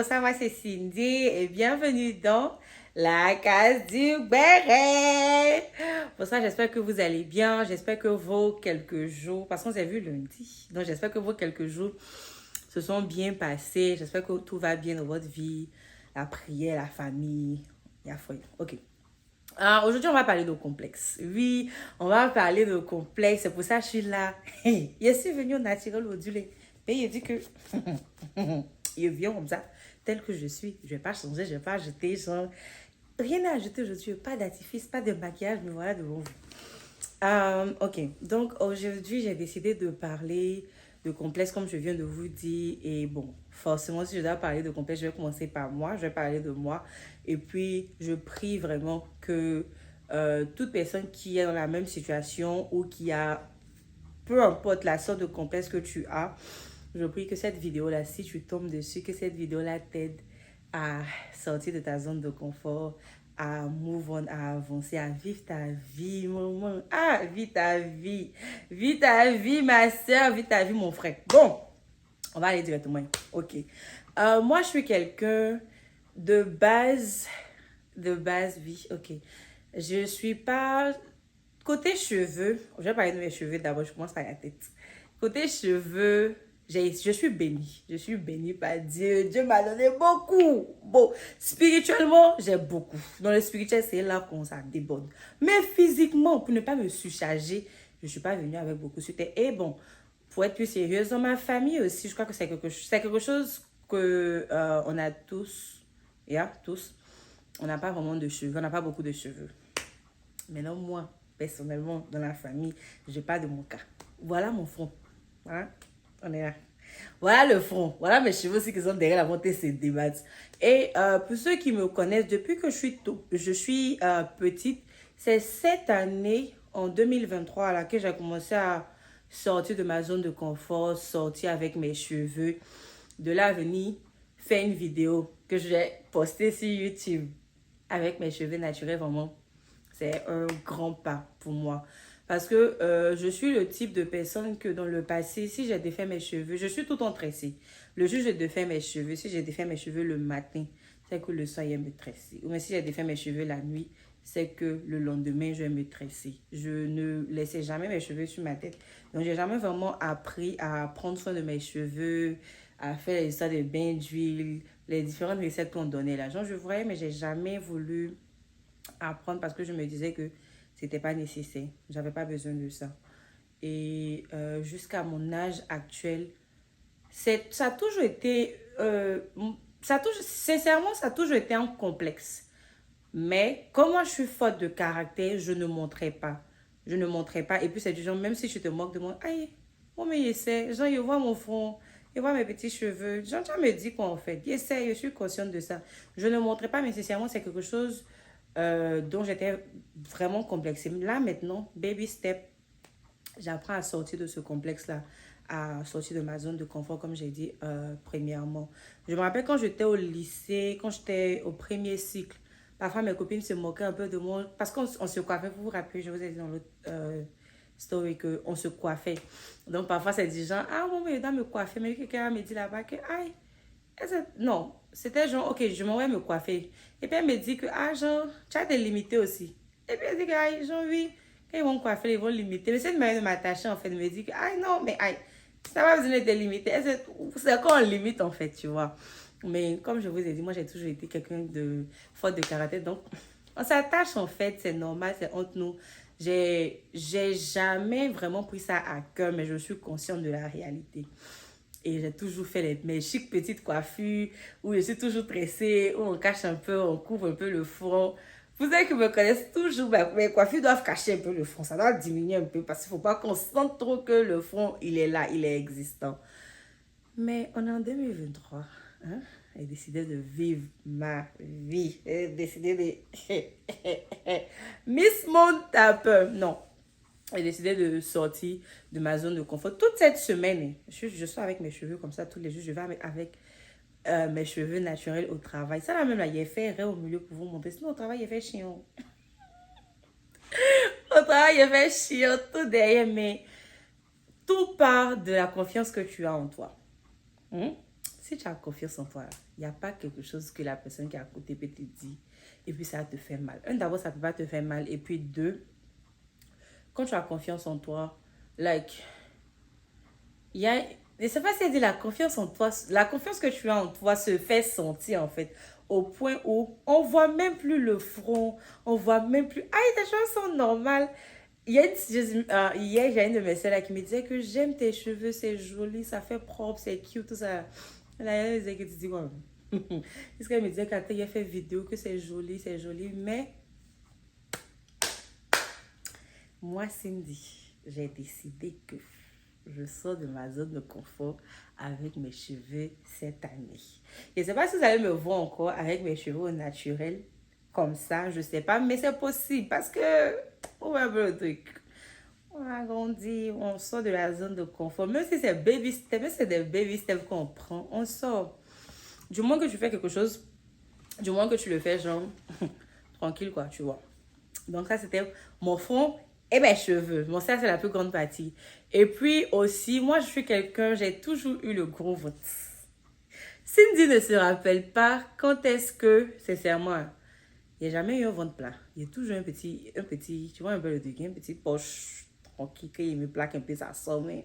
bonsoir, moi c'est Cindy et bienvenue dans la case du béret. Bonsoir, j'espère que vous allez bien, j'espère que vos quelques jours, parce qu'on s'est vu lundi, donc j'espère que vos quelques jours se sont bien passés, j'espère que tout va bien dans votre vie, la prière, la famille, il y a foi. Ok. Aujourd'hui, on va parler de complexe. Oui, on va parler de complexe. C'est pour ça que je suis là. Je suis venue au naturel aujourd'hui. Mais il dit que il vient comme ça, tel que je suis. Je ne vais pas changer, je ne vais pas ajouter. Genre, rien à ajouter aujourd'hui. Pas d'artifice, pas de maquillage. Mais voilà devant vous. Ok, donc aujourd'hui, j'ai décidé de parler de complexe comme je viens de vous dire. Et bon, forcément, si je dois parler de complexe, je vais commencer par moi. Je vais parler de moi. Et puis, je prie vraiment que toute personne qui est dans la même situation ou qui a, peu importe la sorte de complexe que tu as, je prie que cette vidéo-là, si tu tombes dessus, que cette vidéo-là t'aide à sortir de ta zone de confort, à move on, à avancer, à vivre ta vie, maman. Ah, vis ta vie. Vis ta vie, ma soeur, vis ta vie, mon frère. Bon, on va aller directement. Ok. Moi, je suis quelqu'un de base, oui, ok. Je suis pas... Côté cheveux, je vais parler de mes cheveux d'abord, je commence par la tête. Côté cheveux, je suis bénie. Je suis bénie par Dieu. Dieu m'a donné beaucoup. Bon, spirituellement, j'ai beaucoup. Dans le spirituel, c'est là qu'on ça déborde. Mais physiquement, pour ne pas me surcharger, je ne suis pas venue avec beaucoup de Et bon, pour être plus sérieuse, dans ma famille aussi, je crois que c'est quelque chose que on a tous, tous. On n'a pas vraiment de cheveux, on n'a pas beaucoup de cheveux. Maintenant, moi, personnellement, dans la famille, je parle de mon cas. Voilà mon front. Hein? On est là. Voilà le front. Voilà mes cheveux aussi qui sont derrière la montée, se débattent. Et pour ceux qui me connaissent, depuis que je suis petite, c'est cette année, en 2023, là, que j'ai commencé à sortir de ma zone de confort, sortir avec mes cheveux. De là à venir faire une vidéo que je vais poster sur YouTube avec mes cheveux naturels, vraiment. C'est un grand pas pour moi. Parce que je suis le type de personne que dans le passé, si j'ai défait mes cheveux, je suis tout en tressé. Le jour où j'ai défait mes cheveux, si j'ai défait mes cheveux le matin, c'est que le soir, il va me tresser. Ou même si j'ai défait mes cheveux la nuit, c'est que le lendemain, je vais me tresser. Je ne laissais jamais mes cheveux sur ma tête. Donc, j'ai jamais vraiment appris à prendre soin de mes cheveux, à faire les histoires de bains d'huile, les différentes recettes qu'on donnait là. Genre, je voyais, mais j'ai jamais voulu apprendre parce que je me disais que c'était pas nécessaire. J'avais pas besoin de ça. Et jusqu'à mon âge actuel, ça a toujours été... sincèrement, ça a toujours été un complexe. Mais comme moi, je suis forte de caractère, je ne montrais pas. Je ne montrais pas. Et puis, c'est du genre, même si je te moques de moi, aïe, moi, mais j'essaie. Genre, il voit mon front, il voit mes petits cheveux. Genre, tu me dis quoi en fait. J'essaie, je suis consciente de ça. Je ne montrais pas, mais nécessairement, c'est quelque chose dont j'étais vraiment complexée. Là, maintenant, baby step, j'apprends à sortir de ce complexe-là, à sortir de ma zone de confort, comme j'ai dit premièrement. Je me rappelle quand j'étais au lycée, quand j'étais au premier cycle, parfois mes copines se moquaient un peu de moi, parce qu'on se coiffait, vous vous rappelez, je vous ai dit dans l'autre story qu'on se coiffait. Donc parfois c'est du genre, ah bon, mais je dois me coiffer, mais quelqu'un me dit là-bas que, aïe, non, c'était genre, ok, je m'en vais me coiffer. Et puis elle me dit que, ah, genre, tu as des limités aussi. Et puis elle dit que, ah, genre, oui, quand ils vont me coiffer, ils vont limiter. Mais c'est une manière de m'attacher, en fait, de me dire que, ah, non, mais, ah, ça va besoin de limiter. C'est quand on limite, en fait, tu vois. Mais comme je vous ai dit, moi, j'ai toujours été quelqu'un de fort de caractère. Donc, on s'attache, en fait, c'est normal, c'est entre nous. J'ai jamais vraiment pris ça à cœur, mais je suis consciente de la réalité. Et j'ai toujours fait mes chic petites coiffures où je suis toujours tressée, où on cache un peu, on couvre un peu le front. Vous savez qui me connaissent toujours, mes coiffures doivent cacher un peu le front. Ça doit diminuer un peu parce qu'il ne faut pas qu'on sente trop que le front, il est là, il est existant. Mais on est en 2023. Hein? J'ai décidé de vivre ma vie. J'ai décidé de... Miss Monde Taper. Non. J'ai décidé de sortir de ma zone de confort. Toute cette semaine, je suis avec mes cheveux comme ça tous les jours. Je vais avec mes cheveux naturels au travail. Ça là même là, il est fait rare au milieu pour vous montrer. Sinon au travail, il est fait chiant. Au travail, il est fait chiant tout derrière. Mais tout part de la confiance que tu as en toi. Si tu as confiance en toi, Il n'y a pas quelque chose que la personne qui est à côté peut te dire et puis ça te fait mal. Un, d'abord, ça ne peut pas te faire mal. Et puis deux, quand tu as confiance en toi, like, il y a... Je ne sais pas si elle dit la confiance en toi, la confiance que tu as en toi se fait sentir en fait, au point où on voit même plus le front, on voit même plus, ah, tes cheveux sont normales. Hier, j'ai une de mes soeurs là qui me disait que j'aime tes cheveux, c'est joli, ça fait propre, c'est cute, tout ça. Là, elle disait que tu dis, ouais. Parce qu'elle me disait quand elle a fait vidéo que c'est joli, mais moi, Cindy, j'ai décidé que je sors de ma zone de confort avec mes cheveux cette année. Je ne sais pas si vous allez me voir encore avec mes cheveux au naturel, comme ça, je ne sais pas, mais c'est possible parce que, on va voir le truc. On a grandi, on sort de la zone de confort. Même si c'est baby step, même si c'est des baby steps qu'on prend, on sort. Du moins que tu fais quelque chose, du moins que tu le fais, genre, tranquille, quoi, tu vois. Donc, ça, c'était mon front et mes cheveux. Bon, ça, c'est la plus grande partie. Et puis aussi, moi, je suis quelqu'un, j'ai toujours eu le gros ventre. Cindy ne se rappelle pas quand est-ce que, sincèrement, il n'y a jamais eu un ventre plat. Il y a toujours un petit, tu vois un peu le truc, un petit poche tranquille, qu'il me plaque un peu, ça sort, mais...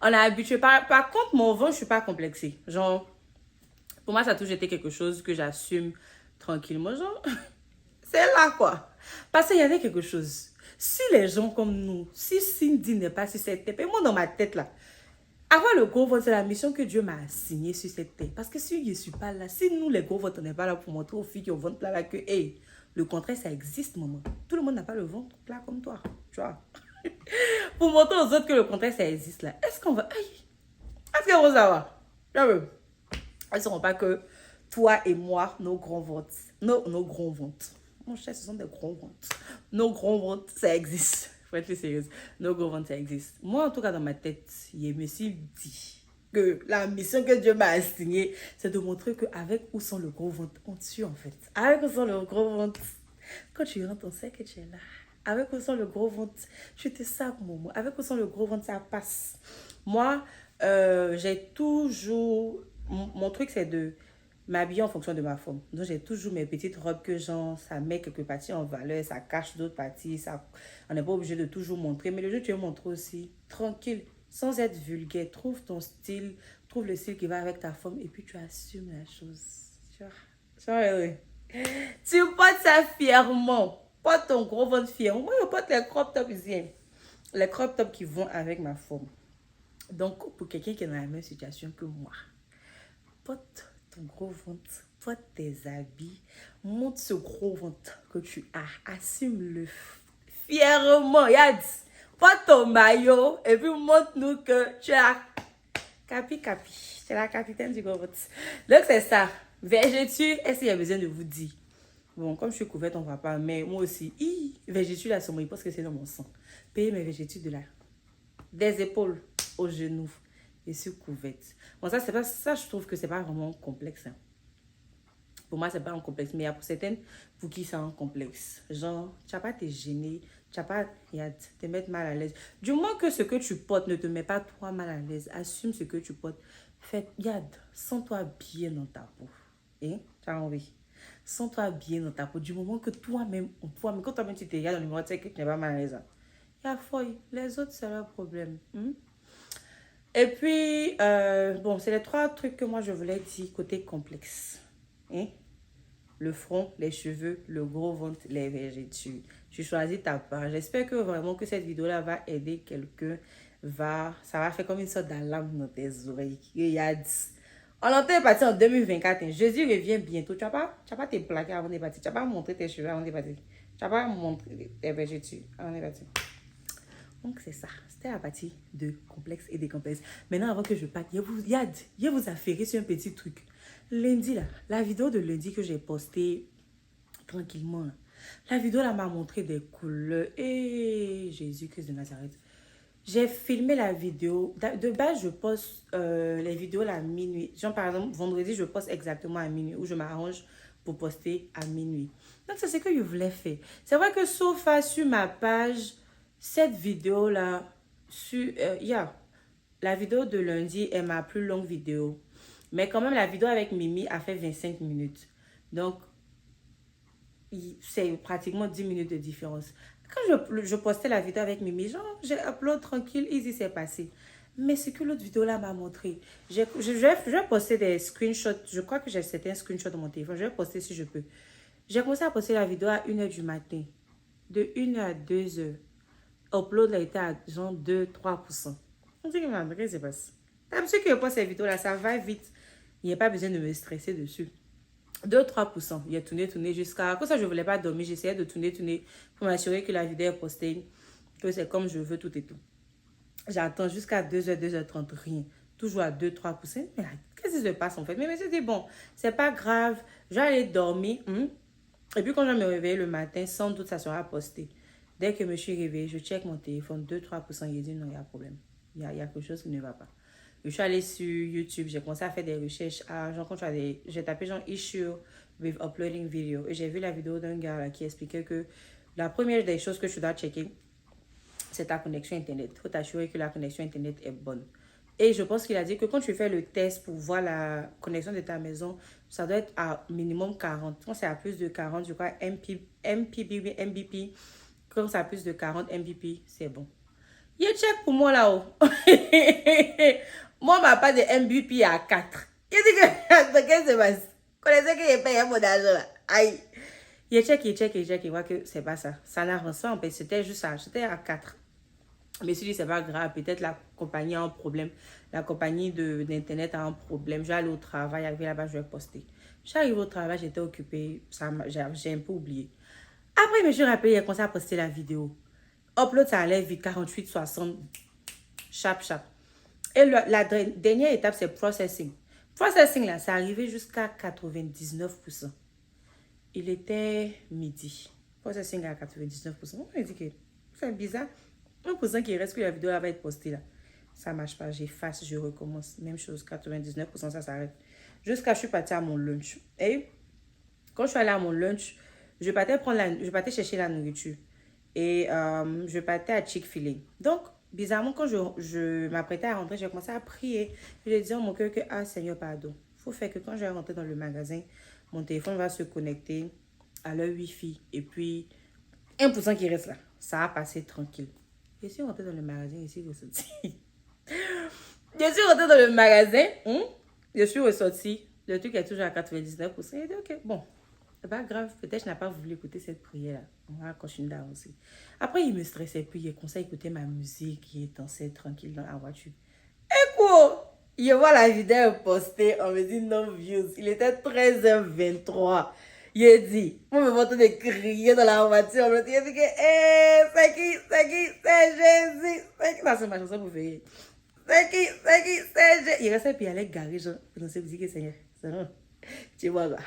On a habitué. Par contre, mon ventre, je ne suis pas complexée. Genre, pour moi, ça a toujours été quelque chose que j'assume tranquillement. Genre, c'est là, quoi. Parce qu'il y avait quelque chose. Si les gens comme nous, si Cindy n'est pas sur cette tête, et moi dans ma tête là, avoir le gros ventre, c'est la mission que Dieu m'a assignée sur cette tête. Parce que si je ne suis pas là, si nous les gros ventres, on n'est pas là pour montrer aux filles qui ont ventre plat là que, hey, le contraire, ça existe, maman. Tout le monde n'a pas le ventre plat comme toi, tu vois. Pour montrer aux autres que le contraire, ça existe là. Est-ce qu'on va... Est-ce qu'on va savoir? Elles ne sauront pas que toi et moi, nos grands ventres, nos gros ventres. Mon cher, ce sont des gros ventres. Nos gros ventres, ça existe. Faut être sérieuse. Nos gros ventres, ça existe. Moi, en tout cas, dans ma tête, je me suis dit que la mission que Dieu m'a assignée, c'est de montrer qu'avec ou sans le gros ventre, on tue en fait. Avec ou sans le gros ventre, quand tu rentres, on sait que tu es là. Avec ou sans le gros ventre, je te sers, Momo. Avec ou sans le gros ventre, ça passe. Moi, j'ai toujours... Mon truc, c'est de m'habiller en fonction de ma forme. Donc, j'ai toujours mes petites robes que genre, ça met quelques parties en valeur, ça cache d'autres parties, ça, on n'est pas obligé de toujours montrer. Mais le jour où tu veux montrer aussi, tranquille, sans être vulgaire, trouve ton style, trouve le style qui va avec ta forme et puis tu assumes la chose. Tu vois, oui. Tu portes ça fièrement. Porte ton gros ventre fièrement. Moi, je porte les crop tops ici. Les crop tops qui vont avec ma forme. Donc, pour quelqu'un qui est dans la même situation que moi, porte ton gros ventre, porte tes habits, montre ce gros ventre que tu as, assume-le fièrement, Yad. Porte ton maillot et puis montre-nous que tu as capi, c'est la capitaine du gros ventre. Donc c'est ça, végétu, est-ce qu'il y a besoin de vous dire? Bon, comme je suis couverte, on ne va pas, mais moi aussi, végétu là, sur moi, parce que c'est dans mon sang. Payer mes végétus de là, des épaules aux genoux. Je suis couverte. Bon, ça, c'est pas, ça, je trouve que c'est pas vraiment complexe. Hein. Pour moi, c'est pas un complexe. Mais il y a pour certaines, pour qui c'est un complexe. Genre, tu n'as pas à te gêner. Tu n'as pas à te mettre mal à l'aise. Du moins que ce que tu portes ne te met pas toi mal à l'aise. Assume ce que tu portes. Fais, sens-toi bien dans ta peau. Hein? Tu as envie. Sens-toi bien dans ta peau. Du moment que toi-même, quand toi-même tu te regardes dans le miroir, tu sais que tu n'es pas mal à l'aise. Il y a folie. Les autres, c'est leur problème. Et puis, bon, c'est les 3 trucs que moi je voulais dire côté complexe. Hein? Le front, les cheveux, le gros ventre, les végétus. Tu choisis ta part. J'espère que vraiment que cette vidéo-là va aider quelqu'un. Ça va faire comme une sorte d'alarme dans tes oreilles. On entend partir en 2024. Hein. Jésus revient bientôt. Tu n'as pas te plaquer avant de partir. Tu n'as pas montré tes cheveux avant de partir. Tu n'as pas montré tes végétus avant de partir. Donc, c'est ça. C'était la partie de complexe et décomplexe. Maintenant, avant que je parte, je vous affairer sur un petit truc. Lundi, là, la vidéo de lundi que j'ai postée tranquillement, là, la vidéo, là, m'a montré des couleurs. Et Jésus-Christ de Nazareth. J'ai filmé la vidéo. De base, je poste les vidéos là, à minuit. Genre, par exemple, vendredi, je poste exactement à minuit. Ou je m'arrange pour poster à minuit. Donc, c'est ce que je voulais faire. C'est vrai que sauf sur ma page... Cette vidéo-là, la vidéo de lundi est ma plus longue vidéo. Mais quand même, la vidéo avec Mimi a fait 25 minutes. Donc, c'est pratiquement 10 minutes de différence. Quand je postais la vidéo avec Mimi, genre, j'ai upload tranquille, easy, c'est passé. Mais ce que l'autre vidéo là m'a montré, je vais poster des screenshots. Je crois que j'ai certains screenshots de mon téléphone. Je vais poster si je peux. J'ai commencé à poster la vidéo à 1h du matin. De 1h à 2h. Upload a été à genre 2-3%. On dit que qu'est-ce qui se passe? D'habitude que je poste ces vidéos là, ça va vite. Il n'y a pas besoin de me stresser dessus. 2-3%. Il a tourné jusqu'à... Comme ça, je ne voulais pas dormir. J'essayais de tourner pour m'assurer que la vidéo est postée, que c'est comme je veux, tout et tout. J'attends jusqu'à 2h, 2h30, rien. Toujours à 2-3%. Mais là, qu'est-ce qui se passe en fait? Mais je dis, bon, c'est pas grave. Je vais aller dormir. Et puis quand je vais me réveiller le matin, sans doute, ça sera posté. Dès que je me suis réveillée, je check mon téléphone, 2-3%. Il dit, non, il y a un problème. Il y a quelque chose qui ne va pas. Je suis allée sur YouTube, j'ai commencé à faire des recherches. J'ai tapé genre issue with uploading video. Et j'ai vu la vidéo d'un gars là, qui expliquait que la première des choses que tu dois checker, c'est ta connexion Internet. Il faut t'assurer que la connexion Internet est bonne. Et je pense qu'il a dit que quand tu fais le test pour voir la connexion de ta maison, ça doit être à minimum 40. Quand c'est à plus de 40, je crois Mbp. Quand c'est à plus de 40 Mbp, c'est bon. Il y a check pour moi là-haut. Moi, ma part de MVP à 4. Il dit que, qu'est-ce qui se passe? Connaissez que je paye un peu d'argent là. Aïe. Il check, il voit que c'est pas ça. Ça n'avance pas en fait. C'était juste ça. C'était à 4. Mais si c'est pas grave, peut-être la compagnie a un problème. La compagnie d'Internet a un problème. Je vais aller au travail, arriver là-bas, je vais poster. J'arrive au travail, j'étais occupée. J'ai un peu oublié. Après, je me suis rappelé, il a commencé à poster la vidéo. Upload, ça allait vite, 48, 60. Chap. Et la dernière étape, c'est processing. Processing, là, c'est arrivé jusqu'à 99%. Il était midi. Processing à 99%. On me dit que c'est bizarre. 1% qui reste que la vidéo va être postée là. Ça ne marche pas. J'efface, je recommence. Même chose, 99%, ça s'arrête. Jusqu'à je suis partie à mon lunch. Et quand je suis allée à mon lunch, je partais chercher la nourriture. Et je partais à Chick-fil-A. Donc, bizarrement, quand je m'apprêtais à rentrer, j'ai commencé à prier. Je disais en mon cœur que, ah Seigneur, pardon. Il faut faire que quand je vais rentrer dans le magasin, mon téléphone va se connecter à leur Wi-Fi. Et puis, 1% qui reste là, ça va passer tranquille. Je suis rentrée dans le magasin, je suis ressortie. Je suis rentrée dans le magasin, je suis ressortie. Le truc est toujours à 99%. J'ai dit, ok, bon. C'est pas grave, peut-être je n'ai pas voulu écouter cette prière-là. On va continuer d'avancer. Après, il me stressait plus. Il commençait à écouter ma musique. Il dansait tranquille dans la voiture. Et quoi? Il voit la vidéo postée. On me dit no views. Il était 13h23. Il a dit, moi, je m'entends de crier dans la voiture. Il a dit que, c'est qui, c'est Jésus. C'est qui? C'est ma chanson pour veiller. C'est qui, c'est Jésus. Il restait puis il allait garer, genre, dans cette musique, Seigneur. Tu vois quoi?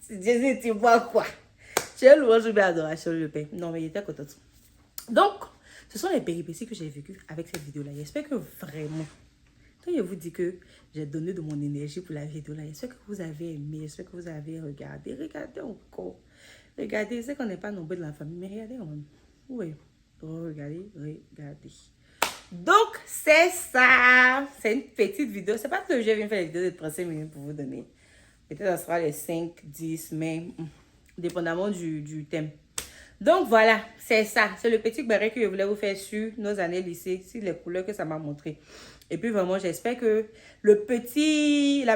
Jésus, tu vois quoi? Tu es louange ou bien adoration, le Père. Non, mais il était content. Donc, ce sont les péripéties que j'ai vécues avec cette vidéo-là. J'espère que vraiment, quand je vous dis que j'ai donné de mon énergie pour la vidéo-là, j'espère que vous avez aimé, j'espère que vous avez regardé. Regardez encore. Regardez, je sais qu'on n'est pas nombreux de la famille, mais regardez quand même. Oui. Regardez. Donc, c'est ça. C'est une petite vidéo. C'est pas que je viens faire la vidéo de 35 minutes pour vous donner. Peut-être ça sera les 5, 10, mais dépendamment du thème. Donc voilà, c'est ça. C'est le petit barré que je voulais vous faire sur nos années lycée, sur les couleurs que ça m'a montré. Et puis vraiment, j'espère que la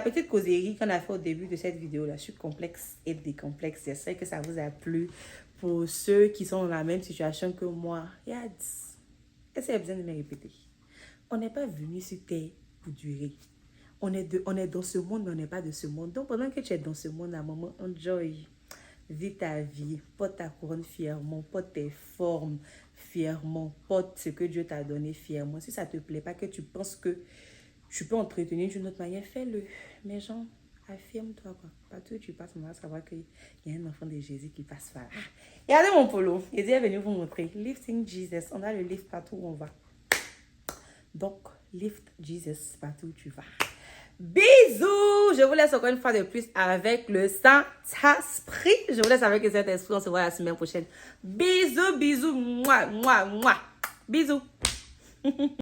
petite causerie qu'on a fait au début de cette vidéo-là sur complexe et décomplexe, j'espère que ça vous a plu. Pour ceux qui sont dans la même situation que moi, est-ce qu'il y a besoin de me répéter? On n'est pas venu sur Terre pour durer. On est dans ce monde, mais on n'est pas de ce monde. Donc, pendant que tu es dans ce monde, à un moment, enjoy. Vis ta vie. Porte ta couronne fièrement. Porte tes formes fièrement. Porte ce que Dieu t'a donné fièrement. Si ça ne te plaît pas, que tu penses que tu peux entretenir d'une autre manière, fais-le. Mais genre, affirme-toi, quoi. Partout où tu passes, on va savoir qu'il y a un enfant de Jésus qui passe par là. Regardez mon polo. Il est venu vous montrer. Lifting Jesus. On a le lift partout où on va. Donc, lift Jesus partout où tu vas. Bisous! Je vous laisse encore une fois de plus avec le Saint-Esprit. Je vous laisse avec le Saint-Esprit. On se voit la semaine prochaine. Bisous. Mouah. Bisous.